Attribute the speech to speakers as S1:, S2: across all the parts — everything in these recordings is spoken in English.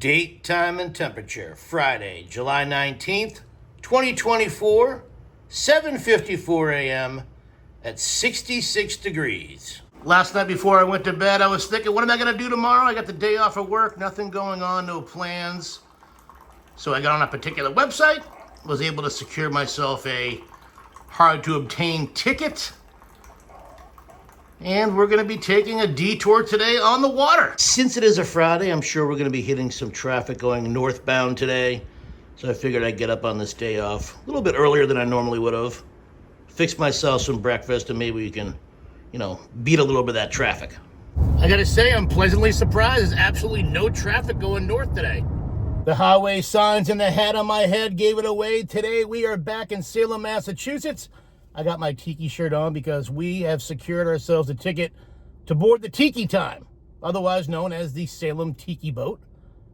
S1: Date, time, and temperature, Friday, July 19th, 2024, 7:54 a.m. at 66 degrees. Last night before I went to bed, I was thinking, what am I going to do tomorrow? I got the day off of work, nothing going on, no plans. So I got on a particular website, was able to secure myself a hard-to-obtain ticket. And we're going to be taking a detour today on the water. Since it is a Friday, I'm sure we're going to be hitting some traffic going northbound today. So I figured I'd get up on this day off a little bit earlier than I normally would have. Fix myself some breakfast and maybe we can, beat a little bit of that traffic. I got to say, I'm pleasantly surprised. There's absolutely no traffic going north today. The highway signs and the hat on my head gave it away. Today we are back in Salem, Massachusetts. I got my Tiki shirt on because we have secured ourselves a ticket to board the Tiki Time, otherwise known as the Salem Tiki boat.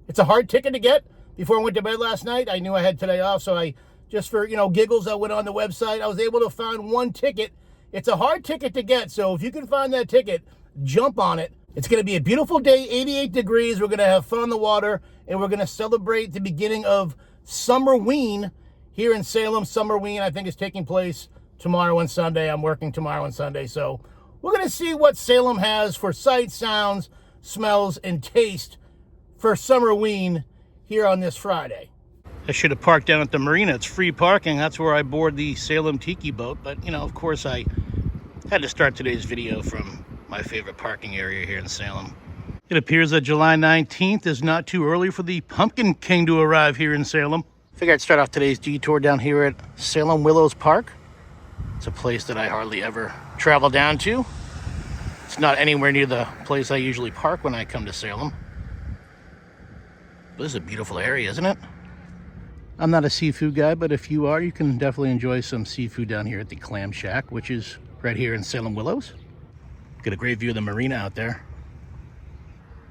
S1: It's a hard ticket to get. Before I went to bed last night, I knew I had today off, so I just for, giggles, I went on the website. I was able to find one ticket. It's a hard ticket to get, so if you can find that ticket, jump on it. It's going to be a beautiful day, 88 degrees. We're going to have fun on the water, and we're going to celebrate the beginning of Summerween here in Salem. Summerween, I think, is taking place tomorrow and Sunday. I'm working tomorrow and Sunday, so we're going to see what Salem has for sights, sounds, smells, and taste for Summerween here on this Friday. I should have parked down at the marina. It's free parking. That's where I board the Salem Tiki boat. But, of course, I had to start today's video from my favorite parking area here in Salem. It appears that July 19th is not too early for the Pumpkin King to arrive here in Salem. Figured I'd start off today's detour down here at Salem Willows Park. It's a place that I hardly ever travel down to. It's not anywhere near the place I usually park when I come to Salem. But this is a beautiful area, isn't it? I'm not a seafood guy, but if you are, you can definitely enjoy some seafood down here at the Clam Shack, which is right here in Salem Willows. Get a great view of the marina out there.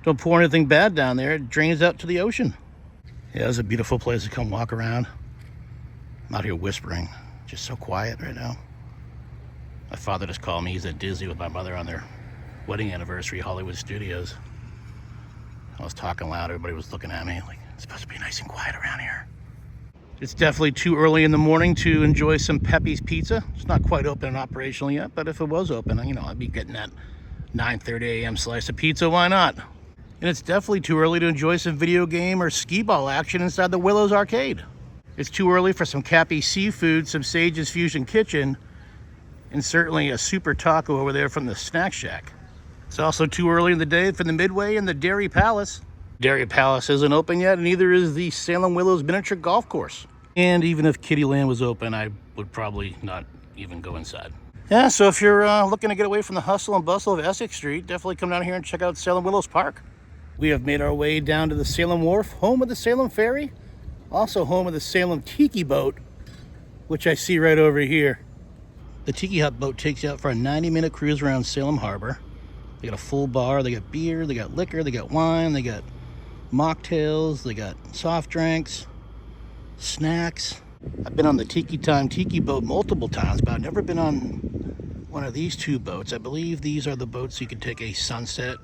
S1: Don't pour anything bad down there. It drains out to the ocean. Yeah, it's a beautiful place to come walk around. I'm out here whispering. Just so quiet right now. My father just called me. He's at Disney with my mother on their wedding anniversary, Hollywood Studios. I was talking loud. Everybody was looking at me like, it's supposed to be nice and quiet around here. It's definitely too early in the morning to enjoy some Pepe's Pizza. It's not quite open and operational yet, but if it was open, I'd be getting that 9:30 a.m. slice of pizza. Why not? And it's definitely too early to enjoy some video game or skee ball action inside the Willows Arcade. It's too early for some Cappy seafood, some Sage's Fusion Kitchen, and certainly a super taco over there from the Snack Shack. It's also too early in the day for the Midway and the Dairy Palace. Dairy Palace isn't open yet, and neither is the Salem Willows Miniature Golf Course. And even if Kittyland was open, I would probably not even go inside. Yeah, so if you're looking to get away from the hustle and bustle of Essex Street, definitely come down here and check out Salem Willows Park. We have made our way down to the Salem Wharf, home of the Salem Ferry. Also home of the Salem Tiki boat, which I see right over here. The Tiki Hut boat takes you out for a 90-minute cruise around Salem Harbor. They got a full bar, they got beer, they got liquor, they got wine, they got mocktails, they got soft drinks, snacks. I've been on the Tiki Time Tiki boat multiple times, but I've never been on one of these two boats. I believe these are the boats you could take a sunset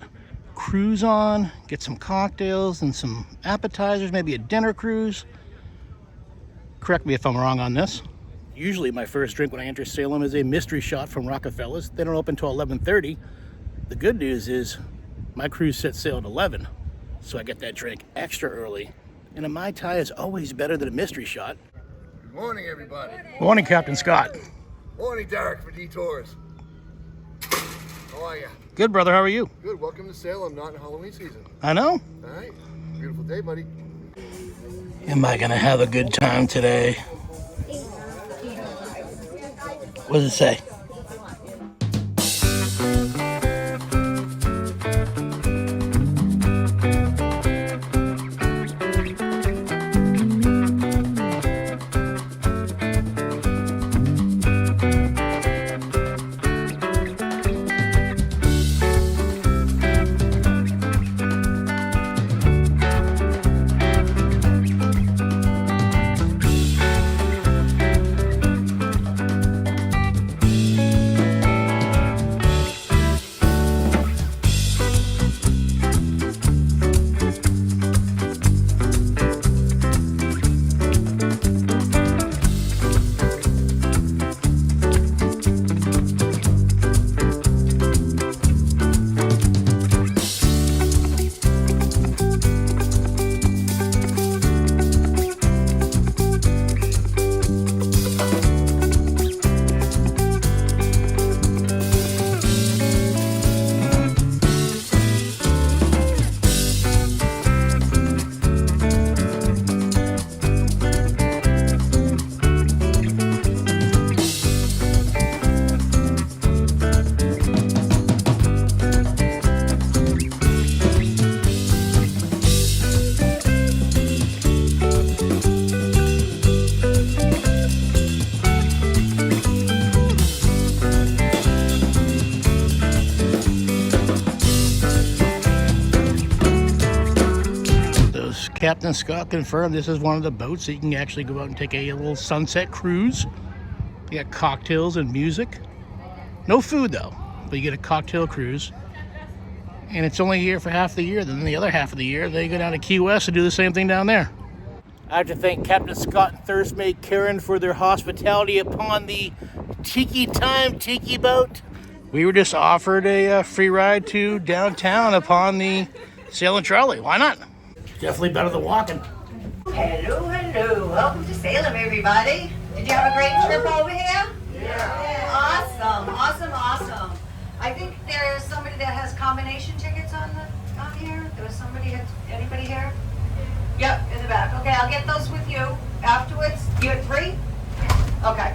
S1: cruise on, get some cocktails and some appetizers, maybe a dinner cruise. Correct me if I'm wrong on this. Usually my first drink when I enter Salem is a mystery shot from Rockefeller's. They don't open till 11:30. The good news is my cruise sets sail at 11, so I get that drink extra early. And a Mai Tai is always better than a mystery shot.
S2: Good morning, everybody.
S1: Morning, Captain Scott.
S2: Morning, Derek for Detours. How are you?
S1: Good, brother. How are you?
S2: Good. Welcome to Salem, not in Halloween season.
S1: I know.
S2: All right. Beautiful day, buddy.
S1: Am I gonna have a good time today? What does it say? Captain Scott confirmed this is one of the boats that you can actually go out and take a little sunset cruise. You got cocktails and music. No food though, but you get a cocktail cruise. And it's only here for half the year. Then the other half of the year, they go down to Key West and do the same thing down there. I have to thank Captain Scott and Thirst Mate Karen for their hospitality upon the Tiki boat. We were just offered a free ride to downtown upon the Salem trolley. Why not? Definitely better than walking.
S3: Hello, hello. Welcome to Salem, everybody. Did you have a great trip over here? Yeah. Awesome. I think there's somebody that has combination tickets on here. There was anybody here? Yep, in the back. Okay, I'll get those with you afterwards. You had 3? Okay.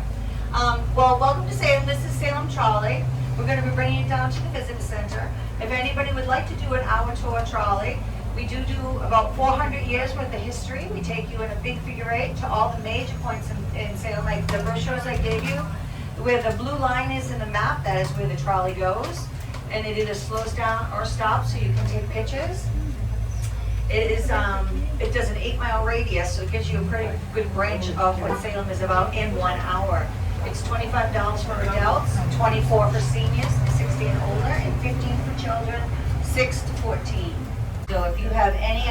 S3: Well, welcome to Salem. This is Salem Trolley. We're going to be bringing you down to the visitor center. If anybody would like to do an hour tour trolley, we do about 400 years worth of history. We take you in a big figure 8 to all the major points in Salem, like the brochures I gave you. Where the blue line is in the map, that is where the trolley goes. And it either slows down or stops so you can take pictures. It does an 8-mile radius, so it gives you a pretty good range of what Salem is about in 1 hour. It's $25 for adults, $24 for seniors, 60 and older, and $15 for children, 6 to 14. So if you have any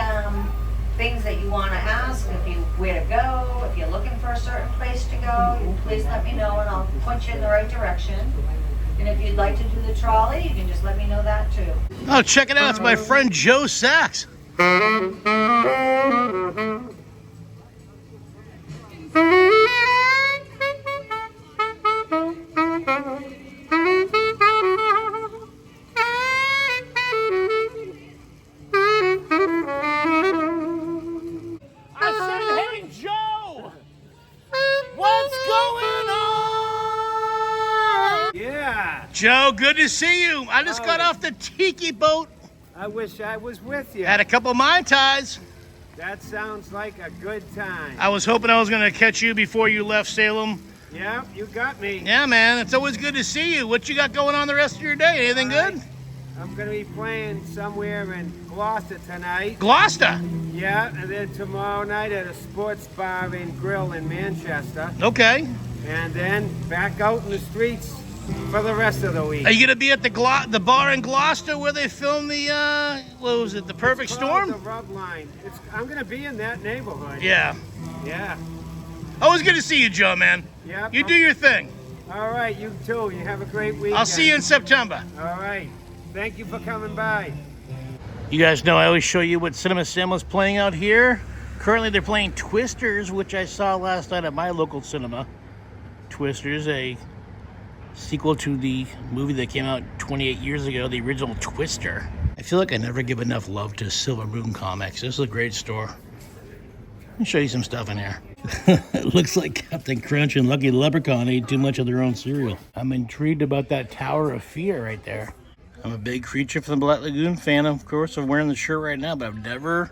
S3: things that you want to ask, where to go, if you're looking for a certain place to go, please let me know and I'll point you in the right direction. And if you'd like to do the trolley, you can just let me know that too.
S1: Oh, check it out. It's my friend Joe Sachs. Joe, good to see you. I just got off the Tiki boat.
S4: I wish I was with you.
S1: Had a couple Mai Tais.
S4: That sounds like a good time.
S1: I was hoping I was going to catch you before you left Salem.
S4: Yeah, you got me.
S1: Yeah, man. It's always good to see you. What you got going on the rest of your day? Anything good?
S4: I'm going to be playing somewhere in Gloucester tonight.
S1: Gloucester?
S4: Yeah, and then tomorrow night at a sports bar and grill in Manchester.
S1: Okay.
S4: And then back out in the streets for the rest of the week.
S1: Are you going to be at the bar in Gloucester where they filmed the, what was it, The Perfect Storm?
S4: The Rub Line. I'm going to be in that neighborhood.
S1: Yeah.
S4: Yeah.
S1: Always good to see you, Joe, man.
S4: Yeah.
S1: You do your thing.
S4: All right, you too. You have a great week.
S1: I'll see you in September.
S4: All right. Thank you for coming by.
S1: You guys know I always show you what Cinema Sam was playing out here. Currently they're playing Twisters, which I saw last night at my local cinema. Twisters, a sequel to the movie that came out 28 years ago, the original Twister. I feel like I never give enough love to Silver Moon Comics. This is a great store. Let me show you some stuff in here. It looks like Captain Crunch and Lucky Leprechaun ate too much of their own cereal. I'm intrigued about that Tower of Fear right there. I'm a big Creature from the Black Lagoon fan, of course. I'm wearing the shirt right now, but I've never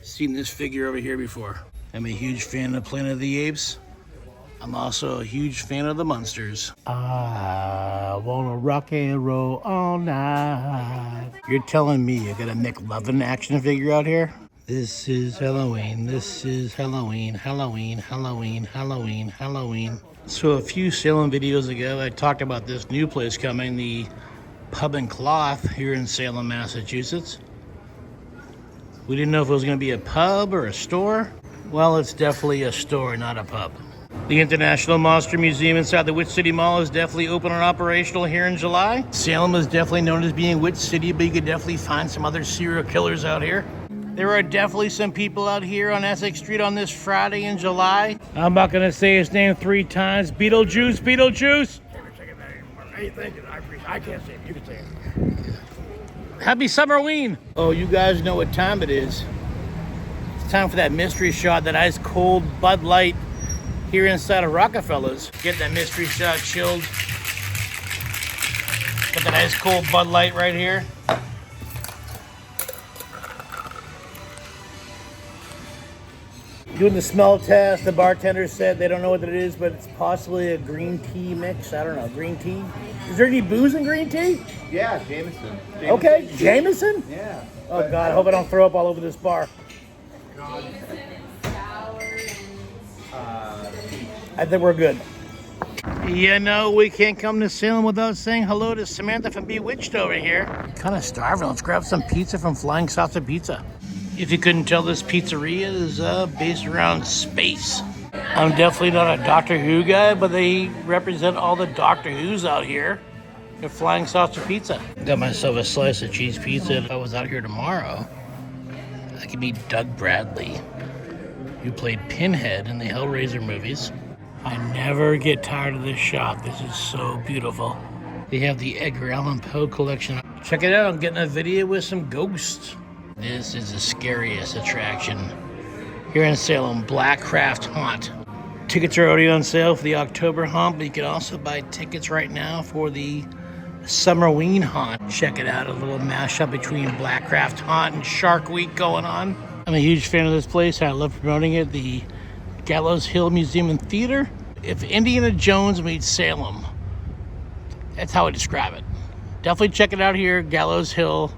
S1: seen this figure over here before. I'm a huge fan of Planet of the Apes. I'm also a huge fan of the Munsters. I wanna rock and roll all night. You're telling me you got a McLovin action figure out here? This is Halloween, this is Halloween, Halloween, Halloween, Halloween, Halloween. So a few Salem videos ago, I talked about this new place coming, the Pub and Cloth here in Salem, Massachusetts. We didn't know if it was gonna be a pub or a store. Well, it's definitely a store, not a pub. The International Monster Museum inside the Witch City Mall is definitely open and operational here in July. Salem is definitely known as being Witch City, but you could definitely find some other serial killers out here. There are definitely some people out here on Essex Street on this Friday in July. I'm not going to say his name 3 times. Beetlejuice, Beetlejuice.
S2: Hey, thank you. I can't say it. You can say it.
S1: Happy Summerween. Oh, you guys know what time it is. It's time for that mystery shot, that ice cold Bud Light here inside of Rockefeller's. Get that mystery shot chilled. Get that ice cold Bud Light right here. Doing the smell test, the bartender said they don't know what it is, but it's possibly a green tea mix. I don't know, green tea? Is there any booze in green tea?
S5: Yeah, Jameson.
S1: Okay, Jameson?
S5: Yeah.
S1: Oh God, I hope I don't throw up all over this bar. I think we're good. You know, we can't come to Salem without saying hello to Samantha from Bewitched over here. Kind of starving. Let's grab some pizza from Flying Saucer Pizza. If you couldn't tell, this pizzeria is based around space. I'm definitely not a Doctor Who guy, but they represent all the Doctor Who's out here at Flying Saucer Pizza. Got myself a slice of cheese pizza. If I was out here tomorrow, I could meet Doug Bradley, who played Pinhead in the Hellraiser movies. I never get tired of this shop. This is so beautiful. They have the Edgar Allan Poe collection. Check it out. I'm getting a video with some ghosts. This is the scariest attraction here in Salem, Blackcraft Haunt. Tickets are already on sale for the October Haunt, but you can also buy tickets right now for the Summerween Haunt. Check it out, a little mashup between Blackcraft Haunt and Shark Week going on. I'm a huge fan of this place. I love promoting it. The Gallows Hill Museum and Theater. If Indiana Jones meets Salem, that's how I describe it. Definitely check it out here, Gallows Hill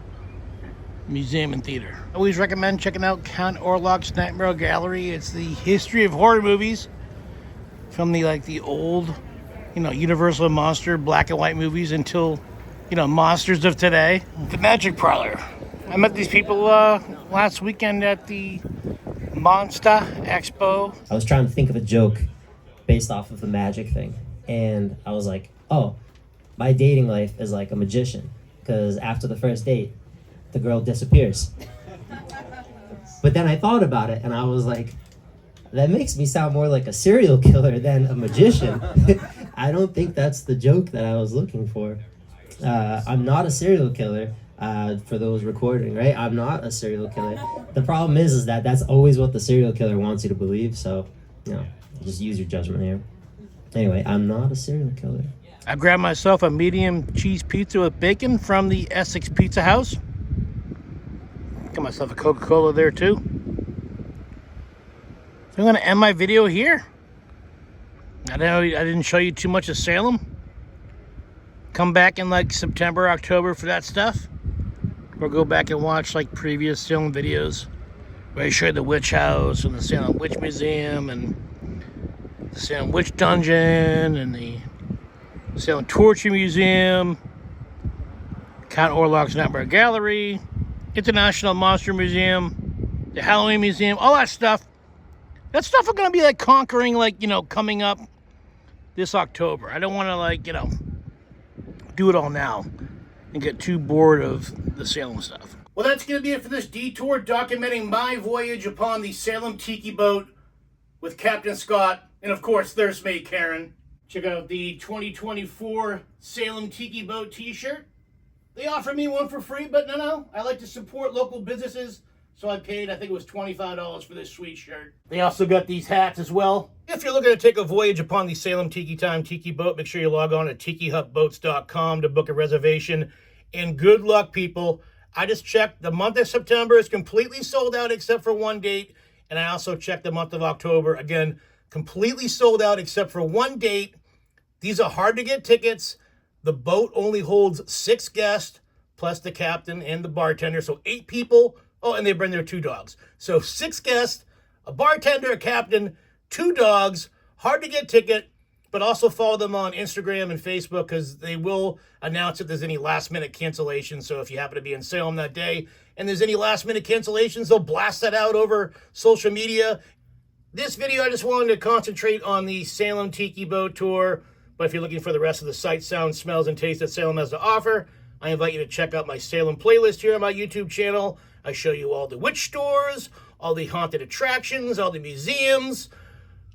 S1: Museum and Theater. I always recommend checking out Count Orlok's Nightmare Gallery. It's the history of horror movies from the old, Universal monster black and white movies until, monsters of today. The Magic Parlor. I met these people last weekend at the Monster Expo.
S5: I was trying to think of a joke based off of the magic thing, and I was like, oh, my dating life is like a magician, because after the first date, the girl disappears. But then I thought about it, and I was like, that makes me sound more like a serial killer than a magician. I don't think that's the joke that I was looking for. I'm not a serial killer. For those recording, right? I'm not a serial killer. The problem is that that's always what the serial killer wants you to believe. So, just use your judgment here. Anyway, I'm not a serial killer.
S1: I grabbed myself a medium cheese pizza with bacon from the Essex Pizza House. Got myself a Coca-Cola there too. I'm going to end my video here. I know I didn't show you too much of Salem. Come back in September, October for that stuff. Or go back and watch previous Salem videos where I show you the Witch House and the Salem Witch Museum and the Salem Witch Dungeon and the Salem Torture Museum, Count Orlok's Nightmare Gallery, International Monster Museum, the Halloween Museum, all that stuff. That stuff are going to be conquering, coming up this October. I don't want to, do it all now and get too bored of the Salem stuff. Well, that's going to be it for this detour documenting my voyage upon the Salem Tiki boat with Captain Scott. And of course, there's me, Karen. Check out the 2024 Salem Tiki boat t-shirt. They offered me one for free, but no, I like to support local businesses. So I paid, I think it was $25 for this sweet shirt. They also got these hats as well. If you're looking to take a voyage upon the Salem Tiki Time Tiki boat, make sure you log on to tikihutboats.com to book a reservation. And good luck, people. I just checked. The month of September is completely sold out except for one date. And I also checked the month of October. Again, completely sold out except for one date. These are hard to get tickets. The boat only holds 6 guests, plus the captain and the bartender. So 8 people. Oh, and they bring their 2 dogs. So 6 guests, a bartender, a captain, 2 dogs. Hard to get ticket, but also follow them on Instagram and Facebook because they will announce if there's any last-minute cancellations. So if you happen to be in Salem that day and there's any last-minute cancellations, they'll blast that out over social media. This video, I just wanted to concentrate on the Salem Tiki Boat Tour. But if you're looking for the rest of the sights, sounds, smells, and tastes that Salem has to offer, I invite you to check out my Salem playlist here on my YouTube channel. I show you all the witch stores, all the haunted attractions, all the museums,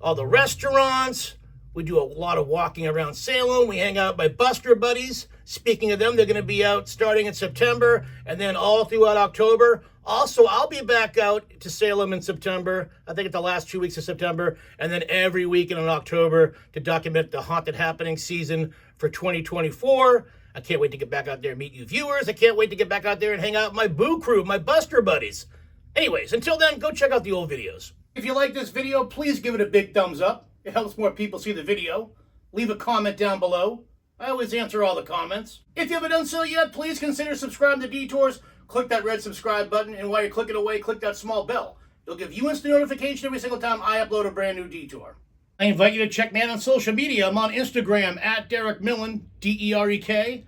S1: all the restaurants. We do a lot of walking around Salem. We hang out with my Buster buddies. Speaking of them, they're going to be out starting in September and then all throughout October. Also, I'll be back out to Salem in September, I think it's the last 2 weeks of September, and then every weekend in October to document the haunted happening season for 2024. I can't wait to get back out there and meet you viewers. I can't wait to get back out there and hang out with my Boo Crew, my Buster buddies. Anyways, until then, go check out the old videos. If you like this video, please give it a big thumbs up. It helps more people see the video. Leave a comment down below. I always answer all the comments. If you haven't done so yet, please consider subscribing to Detours. Click that red subscribe button, and while you're clicking away, click that small bell. It'll give you instant notification every single time I upload a brand new detour. I invite you to check me out on social media. I'm on Instagram at Derek Millen, DerekMillen.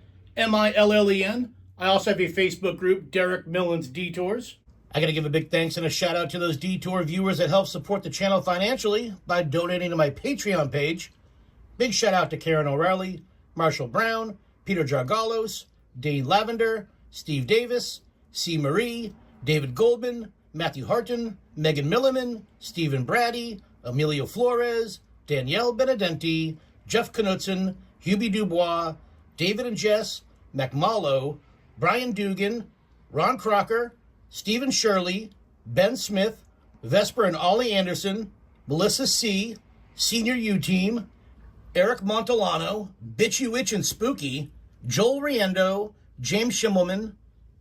S1: I also have a Facebook group, Derek Millen's Detours. I got to give a big thanks and a shout out to those detour viewers that help support the channel financially by donating to my Patreon page. Big shout out to Karen O'Reilly, Marshall Brown, Peter Jargalos, Dane Lavender, Steve Davis, C. Marie, David Goldman, Matthew Harton, Megan Milliman, Stephen Brady, Emilio Flores, Danielle Benedenti, Jeff Knudsen, Hubie Dubois, David and Jess, McMallow, Brian Dugan, Ron Crocker, Stephen Shirley, Ben Smith, Vesper and Ollie Anderson, Melissa C., Senior U Team, Eric Montolano, Bitchy Witch and Spooky, Joel Riendo, James Schimmelman,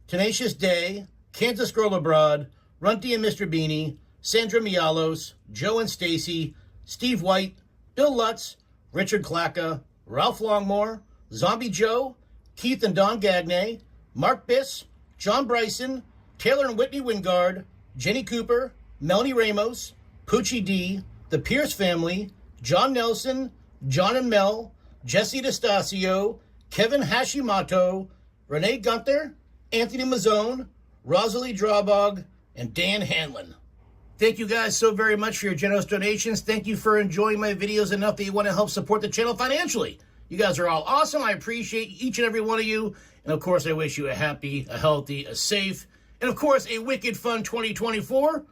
S1: Tenacious Day, Kansas Girl Abroad, Runty and Mr. Beanie, Sandra Mialos, Joe and Stacy, Steve White, Bill Lutz, Richard Clacka, Ralph Longmore, Zombie Joe, Keith and Don Gagne, Mark Biss, John Bryson, Taylor and Whitney Wingard, Jenny Cooper, Melanie Ramos, Poochie D, the Pierce family, John Nelson, John and Mel, Jesse DeStasio, Kevin Hashimoto, Renee Gunther, Anthony Mazzone, Rosalie Drawbog, and Dan Hanlon. Thank you guys so very much for your generous donations. Thank you for enjoying my videos enough that you want to help support the channel financially. You guys are all awesome. I appreciate each and every one of you. And of course, I wish you a happy, a healthy, a safe, and of course, a wicked fun 2024.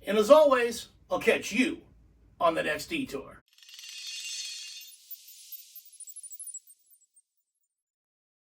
S1: And as always, I'll catch you on the next detour.